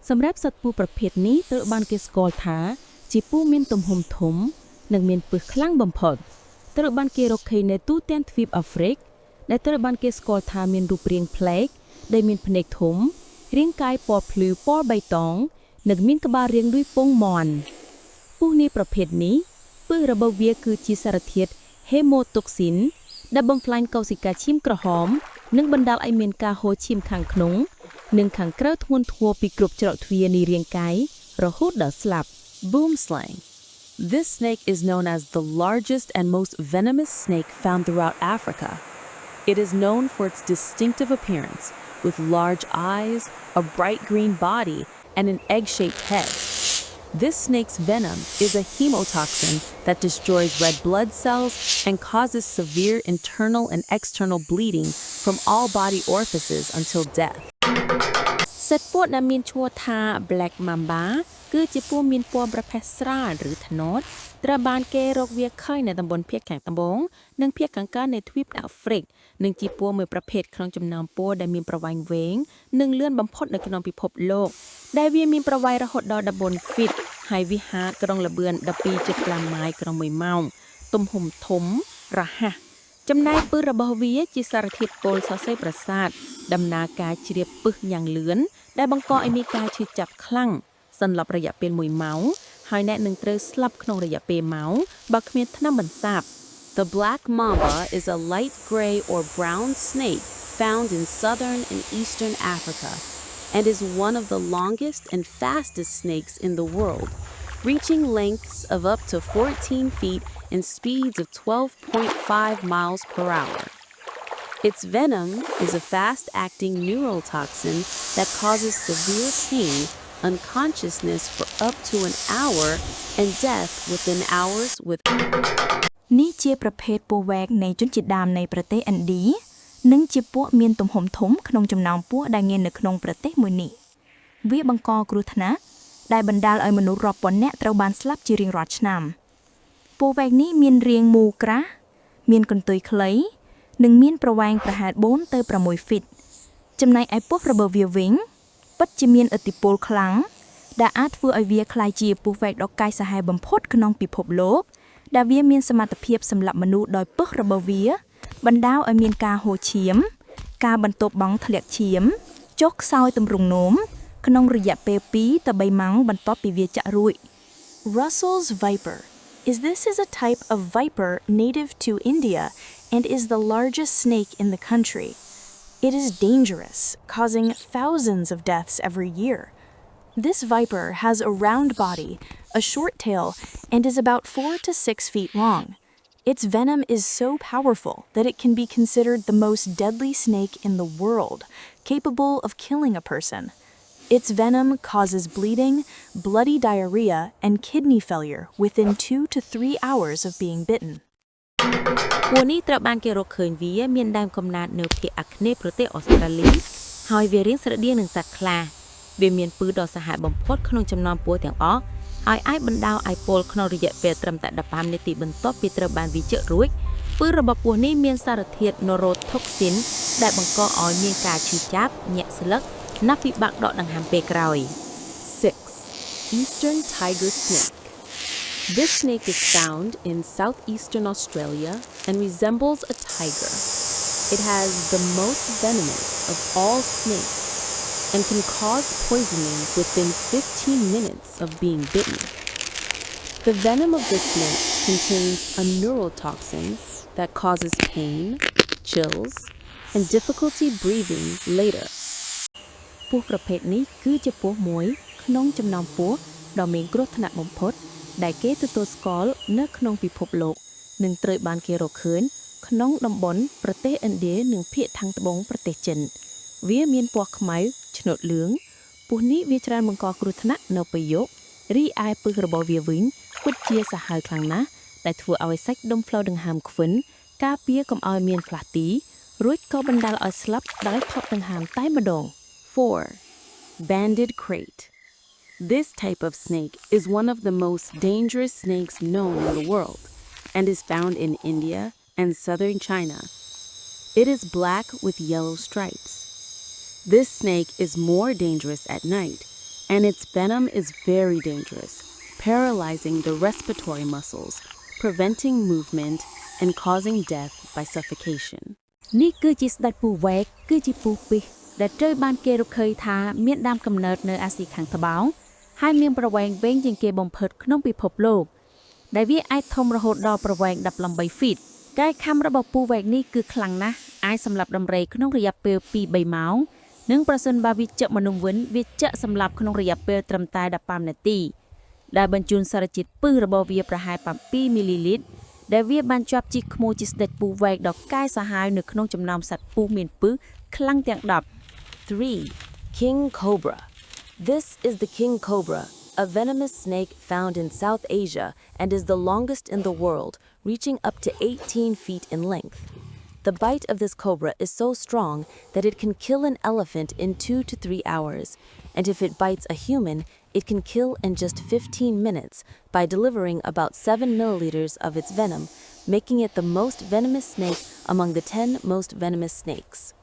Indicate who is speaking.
Speaker 1: សម្រាប់សត្វពស់ប្រភេទនេះត្រូវបានគេស្គាល់ថាជាពស់មានទំហំធំនិងមានពិសខ្លាំងបំផុតត្រូវបានគេរកឃើញនៅទូទាំងទ្វីបអាហ្វ្រិកដែលត្រូវបានគេស្គាល់ថាមានរូបរាងប្លែកដែលមានភ្នែកធំរាងកាយពណ៌ភ្លឺពណ៌បៃតងនិងមានក្បាលរាងដូចពងមាន់ពស់នេះប្រភេទនេះពិសរបស់វាគឺជាសារធាតុ Hemotoxin ដែលបំផ្លាញកោសិកាឈាមក្រហមនិងបណ្ដាលឲ្យមានការហូរឈាមខាងក្នុងនិងខាងក្រៅធ្ងន់ធ្ងរពីគ្រប់ច្រកទ្វារនៃរាងកាយរហូតដល់ស្លាប់
Speaker 2: Boomslang. This snake is known as the largest and most venomous snake found throughout Africa. It is known for its distinctive appearance, with large eyes, a bright green body, and an egg-shaped head. This snake's venom is a hemotoxin that destroys red blood cells and causes severe internal and external bleeding from all body orifices until death.
Speaker 1: សត្វពស់ដែលមានឈ្មោះថា Black Mamba គឺជាពស់មានពណ៌ប្រផេះស្រាលឬត្នោតត្រូវបានគេរកវាឃើញនៅតំបន់ភាគខាងត្បូងនិងភាគខាងកើតនៃទ្វីបអាហ្វ្រិកនិងជាពស់មួយប្រភេទក្នុងចំណោមពស់ដែលមានប្រវែងវែងនិងលឿនបំផុតនៅក្នុងពិភពលោកដែលវាមានប្រវែងរហូតដល់14 feet ហើយវាហាលក្រុងល្បឿន 12.5 ម៉ាយក្នុង1ម៉ោងទំហំធំរហ័សចំណែកពិសរបស់វាជាសារធាតុពុលសរសេរប្រសាទដំណើរការជ្រាបពិសយ៉ាងលឿនដែលបង្កឲ្យមានការឈឺចាប់ខ្លាំងសន្លប់រយៈពេល1ម៉ោងហើយអ្នកនឹងត្រូវស្លាប់ក្នុងរយៈពេលម៉ោងបើគ្មានថ្នាំបន្សាប
Speaker 2: The black mamba is a light gray or brown snake found in southern and eastern Africa and is one of the longest and fastest snakes in the world, reaching lengths of up to 14 feet and speeds of 12.5 miles per hour. Its venom is a fast-acting neurotoxin that causes severe pain, unconsciousness for up to an hour, and death within hours with
Speaker 3: នេះជាប្រភេទពស់វែកនៃជនជាតិដើមនៃប្រទេសឥណ្ឌានិងជាពស់មានទំហំធំក្នុងចំណោមពស់ដែលមាននៅក្នុងប្រទេសមួយនេះវាបង្កគ្រោះថ្នាក់ដែលបណ្ដាលឲ្យមនុស្សរាប់ពាន់នាក់ត្រូវបានស្លាប់ជារៀងរាល់ឆ្នាំពស់វែកនេះមានរាងមូលក្រាស់មានកន្ទុយខ្លីនិងមានប្រវែងប្រហែល4ទៅ6 feet ចំណែកឯពស់របស់វាវិញពិតជាមានឥទ្ធិពលខ្លាំងដែលអាចធ្វើឲ្យវាក្លាយជាពស់វែកដ៏កាចសាហាវបំផុតក្នុងពិភពលោកដែលវាមានសមត្ថភាពសម្លាប់មនុស្សដោយពិសរបស់វាបណ្ដាលឲ្យមានការហូរឈាមការបន្ទប់បង់ធ្លាក់ឈាមចុះខ្សោយទម្រង់នោមក្នុងរយៈពេល2ទៅ3ម៉ោងបន្ទាប់ពីវាចាក់រួច
Speaker 4: Russell's viper. This is a type of viper native to India and is the largest snake in the country. It is dangerous, causing thousands of deaths every year. This viper has a round body, a short tail, and is about 4 to 6 feet long. Its venom is so powerful that it can be considered the most deadly snake in the world, capable of killing a person. Its venom causes bleeding, bloody diarrhea, and kidney failure within 2 to 3 hours of being bitten.
Speaker 1: ពស់នេះត្រូវបានគេរកឃើញវាមានដើមកំណើតនៅភាគអាគ្នេយ៍ប្រទេសអូស្ត្រាលីហើយវារាងស្រដៀងនឹងសត្វខ្លាវាមានពឺដ៏សាហាវបំផុតក្នុងចំណោមពស់ទាំងអស់ហើយអាចបណ្ដាលឲ្យពលក្នុងរយៈពេលត្រឹមតែ15នាទីបន្ទាប់ពីត្រូវបានវាជក់រួចពឺរបស់ពស់នេះមានសារធាតុ Neurotoxin ដែលបង្កឲ្យមានការឈឺចាប់ញាក់ស្លឹកណាស់ពិបាកដកដង្ហើមពេលក្រោយ
Speaker 2: 6. Eastern tiger snake. This snake is found in southeastern Australia and resembles a tiger. It has the most venomous of all snakes and can cause poisoning within 15 minutes of being bitten. The venom of this snake contains a neurotoxin that causes pain, chills, and difficulty breathing later.
Speaker 1: ពស់ប្រភេទនេះគឺជាពស់មួយក្នុងចំណោមពស់ដ៏មានគ្រោះថ្នាក់បំផុតដែលគេទទួលស្គាល់នៅក្នុងពិភពលោកនិងត្រូវបានគេរកឃើញក្នុងតំបន់ប្រទេសឥណ្ឌានិងភាគខាងត្បូងប្រទេសចិនវាមានពណ៌ខ្មៅឆ្នូតលឿងពស់នេះវាច្រើនបង្កគ្រោះថ្នាក់នៅពេលយប់រីឯពឹសរបស់វាវិញពិតជាសាហាវខ្លាំងណាស់ដែលធ្វើឲ្យសាច់ដុំផ្លូវដង្ហើមខ្វិនការពារកុំឲ្យមានផ្លាស់ទីរួចក៏បណ្ដាលឲ្យស្លាប់ដោយថប់ដង្ហើមតែម្ដង
Speaker 2: 4. Banded crate. This type of snake is one of the most dangerous snakes known in the world and is found in India and southern China. It is black with yellow stripes. This snake is more dangerous at night, and its venom is very dangerous, paralyzing the respiratory muscles, preventing movement, and causing death by suffocation.
Speaker 1: នេះគឺជាស្ដេចពស់វែកគឺជាពស់ពិសដែលត្រូវបានគេរកឃើញថាមានដើមកំណើតនៅអាស៊ីខាងត្បូងហើយមានប្រវែងវែងជាងគេបំផុតក្នុងពិភពលោកដែលវាអាចធំរហូតដល់ប្រវែង18 feet កាយខាំរបស់ពស់វែកនេះគឺខ្លាំងណាស់អាចសម្លាប់ដំរីក្នុងរយៈពេល 2-3 ម៉ោងនិងប្រសិនបើវាជិកមនុស្សវិញវាជិកសម្លាប់ក្នុងរយៈពេលត្រឹមតែ15នាទីដែលបញ្ជូនសារជាតិពឹសរបស់វាប្រហែល7 មីលីលីត្រដែលវាបានជាប់ជីកក្មួយជាស្ដេចពស់វែកដ៏កាយសាហាវនៅក្នុងចំណោមសត្វពស់មានពឹសខ្លាំងទាំង10
Speaker 5: 3. King Cobra. This is the king cobra, a venomous snake found in South Asia and is the longest in the world, reaching up to 18 feet in length. The bite of this cobra is so strong that it can kill an elephant in 2 to 3 hours, and if it bites a human, it can kill in just 15 minutes by delivering about 7 milliliters of its venom, making it the most venomous snake among the 10 most venomous snakes.